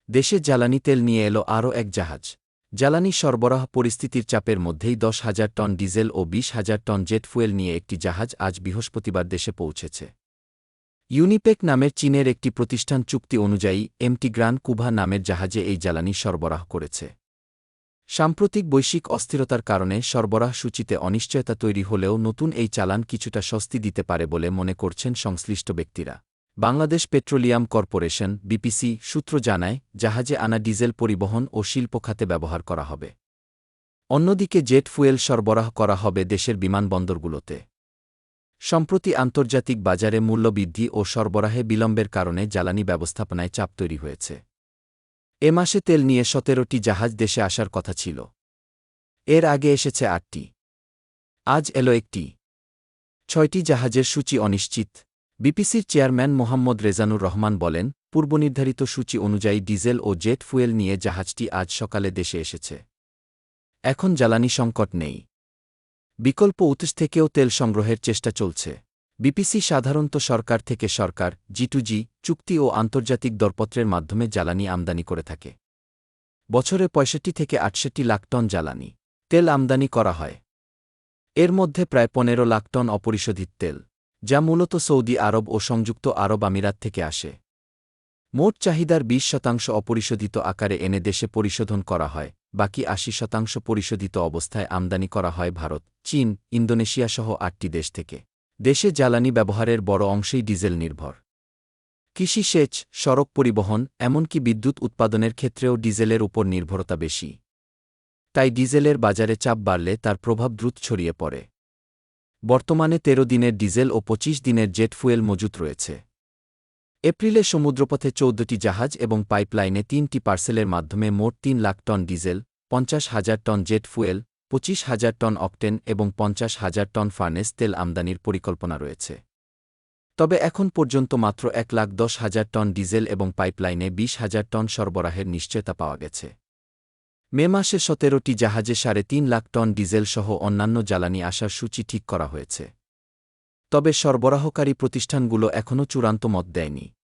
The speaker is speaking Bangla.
দেশে জ্বালানি তেল নিয়ে এলো আরও এক জাহাজ। জ্বালানি সরবরাহ পরিস্থিতির চাপের মধ্যেই 10,000 টন ডিজেল ও 20,000 টন জেট ফুয়েল নিয়ে একটি জাহাজ আজ বৃহস্পতিবার দেশে পৌঁছেছে। ইউনিপেক নামের চীনের একটি প্রতিষ্ঠান চুক্তি অনুযায়ী এমটি গ্রান কুভা নামের জাহাজে এই জ্বালানি সরবরাহ করেছে। সাম্প্রতিক বৈশ্বিক অস্থিরতার কারণে সরবরাহ সূচিতে অনিশ্চয়তা তৈরি হলেও নতুন এই চালান কিছুটা স্বস্তি দিতে পারে বলে মনে করছেন সংশ্লিষ্ট ব্যক্তিরা। বাংলাদেশ পেট্রোলিয়াম কর্পোরেশন বিপিসি সূত্র জানায়, জাহাজে আনা ডিজেল পরিবহন ও শিল্প খাতে ব্যবহার করা হবে। অন্যদিকে জেট ফুয়েল সরবরাহ করা হবে দেশের বিমানবন্দরগুলোতে। সম্প্রতি আন্তর্জাতিক বাজারে মূল্যবৃদ্ধি ও সরবরাহে বিলম্বের কারণে জ্বালানি ব্যবস্থাপনায় চাপ তৈরি হয়েছে। এ মাসে তেল নিয়ে 17টি জাহাজ দেশে আসার কথা ছিল। এর আগে এসেছে 8টি। আজ এলো একটি। 6টি জাহাজের সূচি অনিশ্চিত। বিপিসির চেয়ারম্যান মোহাম্মদ রেজানুর রহমান বলেন, পূর্বনির্ধারিত সূচি অনুযায়ী ডিজেল ও জেট ফুয়েল নিয়ে জাহাজটি আজ সকালে দেশে এসেছে। এখন জ্বালানি সংকট নেই। বিকল্প উৎস থেকেও তেল সংগ্রহের চেষ্টা চলছে। বিপিসি সাধারণত সরকার থেকে সরকার G2G চুক্তি ও আন্তর্জাতিক দরপত্রের মাধ্যমে জ্বালানি আমদানি করে থাকে। বছরে 65 থেকে 68 লাখ টন জ্বালানি তেল আমদানি করা হয়। এর মধ্যে প্রায় 15 লাখ টন অপরিশোধিত তেল, যা মূলত সৌদি আরব ও সংযুক্ত আরব আমিরাত থেকে আসে। মোট চাহিদার 20% অপরিশোধিত আকারে এনে দেশে পরিশোধন করা হয়, বাকি 80% পরিশোধিত অবস্থায় আমদানি করা হয় ভারত, চীন, ইন্দোনেশিয়া সহ 8টি দেশ থেকে। দেশে জ্বালানি ব্যবহারের বড় অংশই ডিজেল নির্ভর। কৃষি, সেচ, সড়ক পরিবহন, এমনকি বিদ্যুৎ উৎপাদনের ক্ষেত্রেও ডিজেলের উপর নির্ভরতা বেশি। তাই ডিজেলের বাজারে চাপ বাড়লে তার প্রভাব দ্রুত ছড়িয়ে পড়ে। বর্তমানে 13 দিনের ডিজেল ও 25 দিনের জেট ফুয়েল মজুত রয়েছে। এপ্রিলে সমুদ্রপথে 14টি জাহাজ এবং পাইপলাইনে 3টি পার্সেলের মাধ্যমে মোট 3 lakh ton diesel, 50,000 ton jet fuel, 25,000 ton octane এবং 50,000 টন ফার্নেস তেল আমদানির পরিকল্পনা রয়েছে। তবে এখন পর্যন্ত মাত্র 1,10,000 টন ডিজেল এবং পাইপলাইনে 20,000 টন সরবরাহের নিশ্চয়তা পাওয়া গেছে। মে মাসে 17টি জাহাজে 3.5 লাখ টন ডিজেল সহ অন্যান্য জ্বালানি আসার সূচি ঠিক করা হয়েছে। তবে সরবরাহকারী প্রতিষ্ঠানগুলো এখনও চূড়ান্ত মত দেয়নি।